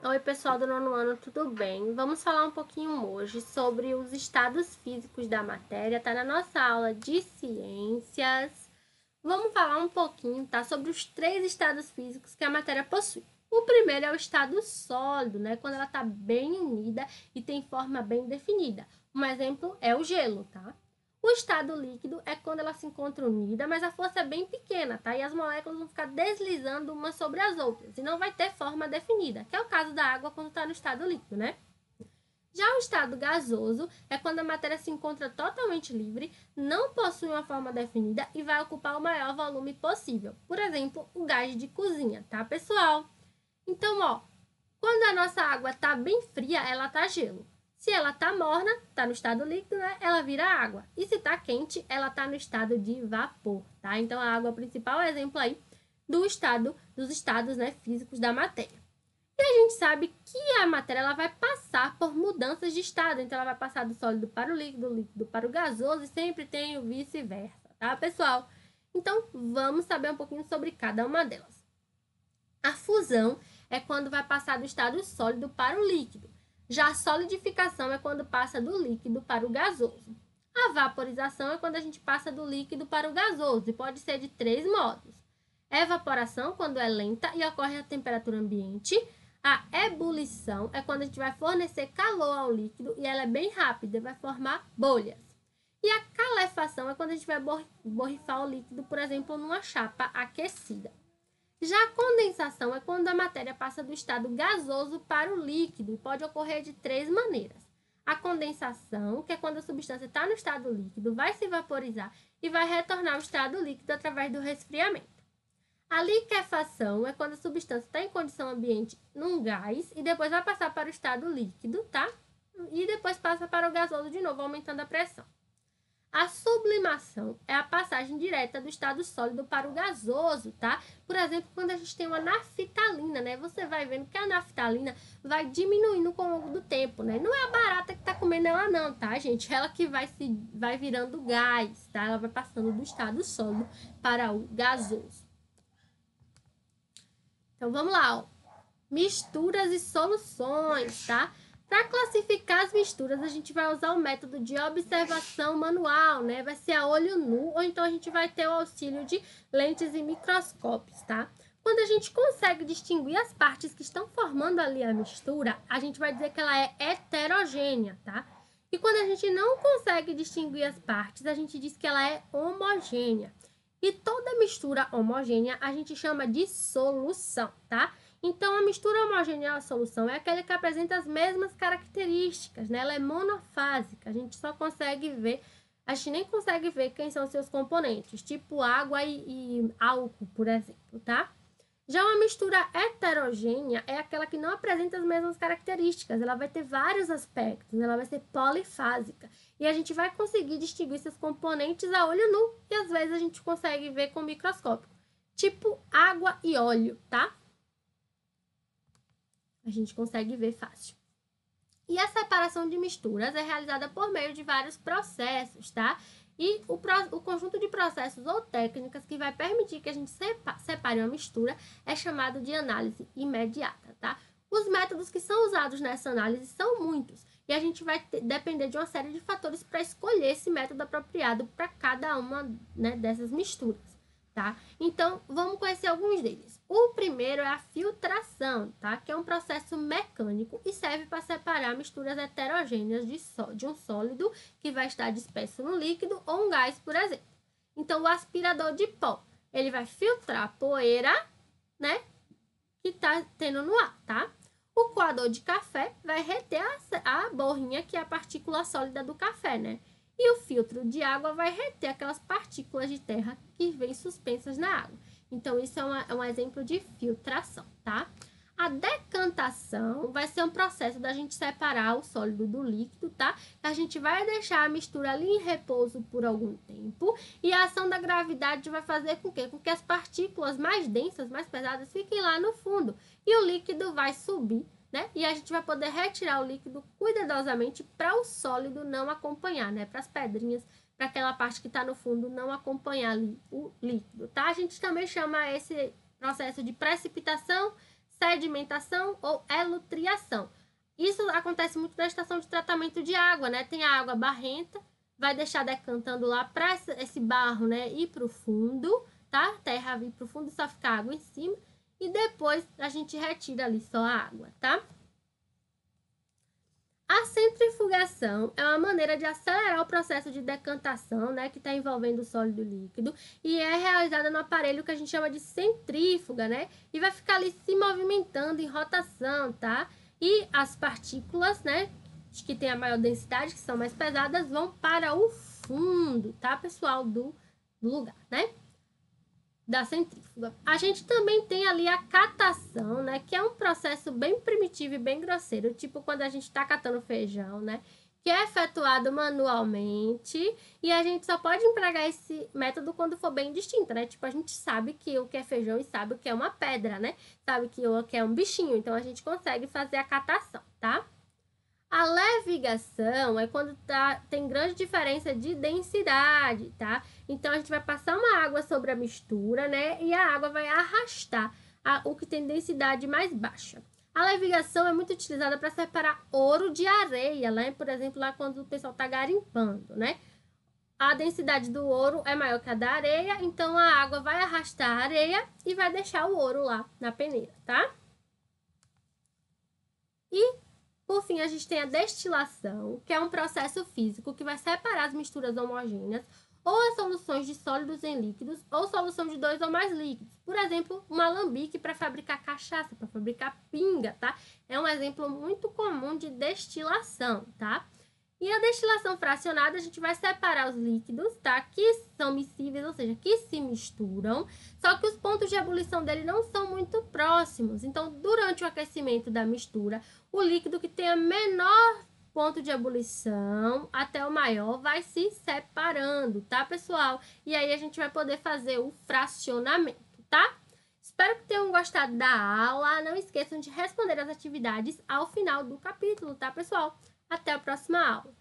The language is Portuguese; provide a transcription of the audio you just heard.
Oi, pessoal do nono ano, tudo bem? Vamos falar um pouquinho hoje sobre os estados físicos da matéria, tá na nossa aula de ciências. Vamos falar um pouquinho, tá, sobre os três estados físicos que a matéria possui. O primeiro é o estado sólido, né, quando ela está bem unida e tem forma bem definida. Um exemplo é o gelo, tá? O estado líquido é quando ela se encontra unida, mas a força é bem pequena, tá? E as moléculas vão ficar deslizando umas sobre as outras e não vai ter forma definida, que é o caso da água quando está no estado líquido, né? Já o estado gasoso é quando a matéria se encontra totalmente livre, não possui uma forma definida e vai ocupar o maior volume possível. Por exemplo, o gás de cozinha, tá, pessoal? Então, ó, quando a nossa água está bem fria, ela está gelo. Se ela está morna, está no estado líquido, né? Ela vira água. E se está quente, ela está no estado de vapor, tá? Então a água principal é exemplo aí dos estados, né, físicos da matéria. E a gente sabe que a matéria ela vai passar por mudanças de estado, então ela vai passar do sólido para o líquido, do líquido para o gasoso e sempre tem o vice-versa, tá, pessoal? Então vamos saber um pouquinho sobre cada uma delas. A fusão é quando vai passar do estado sólido para o líquido. Já a solidificação é quando passa do líquido para o gasoso. A vaporização é quando a gente passa do líquido para o gasoso e pode ser de três modos. Evaporação, quando é lenta e ocorre a temperatura ambiente. A ebulição é quando a gente vai fornecer calor ao líquido e ela é bem rápida e vai formar bolhas. E a calefação é quando a gente vai borrifar o líquido, por exemplo, numa chapa aquecida. Já a condensação é quando a matéria passa do estado gasoso para o líquido e pode ocorrer de três maneiras. A condensação, que é quando a substância está no estado líquido, vai se vaporizar e vai retornar ao estado líquido através do resfriamento. A liquefação é quando a substância está em condição ambiente num gás e depois vai passar para o estado líquido, tá? E depois passa para o gasoso de novo, aumentando a pressão. A sublimação é a passagem direta do estado sólido para o gasoso, tá? Por exemplo, quando a gente tem uma naftalina, né? Você vai vendo que a naftalina vai diminuindo com o longo do tempo, né? Não é a barata que tá comendo ela não, tá, gente? Ela que vai virando gás, tá? Ela vai passando do estado sólido para o gasoso. Então, vamos lá, ó. Misturas e soluções, tá? Para classificar as misturas, a gente vai usar o método de observação manual, né? Vai ser a olho nu, ou então a gente vai ter o auxílio de lentes e microscópios, tá? Quando a gente consegue distinguir as partes que estão formando ali a mistura, a gente vai dizer que ela é heterogênea, tá? E quando a gente não consegue distinguir as partes, a gente diz que ela é homogênea. E toda mistura homogênea a gente chama de solução, tá? Então, a mistura homogênea à solução é aquela que apresenta as mesmas características, né? Ela é monofásica, a gente nem consegue ver quem são seus componentes, tipo água e álcool, por exemplo, tá? Já uma mistura heterogênea é aquela que não apresenta as mesmas características, ela vai ter vários aspectos, ela vai ser polifásica. E a gente vai conseguir distinguir seus componentes a olho nu, e às vezes a gente consegue ver com microscópio, tipo água e óleo, tá? A gente consegue ver fácil. E a separação de misturas é realizada por meio de vários processos, tá? E o conjunto de processos ou técnicas que vai permitir que a gente separe uma mistura é chamado de análise imediata, tá? Os métodos que são usados nessa análise são muitos e a gente vai depender de uma série de fatores para escolher esse método apropriado para cada uma, né, dessas misturas, tá? Então, vamos conhecer alguns deles. O primeiro é a filtração, tá? Que é um processo mecânico e serve para separar misturas heterogêneas de um sólido que vai estar disperso no líquido ou um gás, por exemplo. Então, o aspirador de pó, ele vai filtrar a poeira, né, que está tendo no ar, tá? O coador de café vai reter a borrinha, que é a partícula sólida do café, né? E o filtro de água vai reter aquelas partículas de terra que vêm suspensas na água. Então, isso é um exemplo de filtração, tá? A decantação vai ser um processo da gente separar o sólido do líquido, tá? A gente vai deixar a mistura ali em repouso por algum tempo e a ação da gravidade vai fazer com que as partículas mais densas, mais pesadas, fiquem lá no fundo e o líquido vai subir, né? E a gente vai poder retirar o líquido cuidadosamente para o sólido não acompanhar, né? Para as pedrinhas, para aquela parte que está no fundo não acompanhar ali o líquido, tá? A gente também chama esse processo de precipitação, sedimentação ou elutriação. Isso acontece muito na estação de tratamento de água, né? Tem a água barrenta, vai deixar decantando lá para esse barro, né, ir para o fundo, tá? A terra vir para o fundo e só ficar água em cima. E depois a gente retira ali só a água, tá? A centrifugação é uma maneira de acelerar o processo de decantação, né, que está envolvendo o sólido líquido, e é realizada no aparelho que a gente chama de centrífuga, né, e vai ficar ali se movimentando em rotação, tá? E as partículas, né, que tem a maior densidade, que são mais pesadas, vão para o fundo, tá, pessoal, do lugar, né? Da centrífuga. A gente também tem ali a catação, né, que é um processo bem primitivo e bem grosseiro, tipo quando a gente está catando feijão, né, que é efetuado manualmente, e a gente só pode empregar esse método quando for bem distinto, né, tipo a gente sabe que o que é feijão e sabe o que é uma pedra, né, sabe que o que é um bichinho, então a gente consegue fazer a catação, tá? A levigação é quando tem grande diferença de densidade, tá? Então, a gente vai passar uma água sobre a mistura, né? E a água vai arrastar o que tem densidade mais baixa. A levigação é muito utilizada para separar ouro de areia, né? Por exemplo, lá quando o pessoal está garimpando, né? A densidade do ouro é maior que a da areia, então a água vai arrastar a areia e vai deixar o ouro lá na peneira, tá? E por fim, a gente tem a destilação, que é um processo físico que vai separar as misturas homogêneas ou as soluções de sólidos em líquidos ou solução de 2 ou mais líquidos. Por exemplo, um alambique para fabricar cachaça, para fabricar pinga, tá? É um exemplo muito comum de destilação, tá? E a destilação fracionada, a gente vai separar os líquidos, tá? Que são miscíveis, ou seja, que se misturam, só que os pontos de ebulição dele não são muito próximos. Então, durante o aquecimento da mistura, o líquido que tem a menor ponto de ebulição até o maior vai se separando, tá, pessoal? E aí a gente vai poder fazer o fracionamento, tá? Espero que tenham gostado da aula. Não esqueçam de responder as atividades ao final do capítulo, tá, pessoal? Até a próxima aula!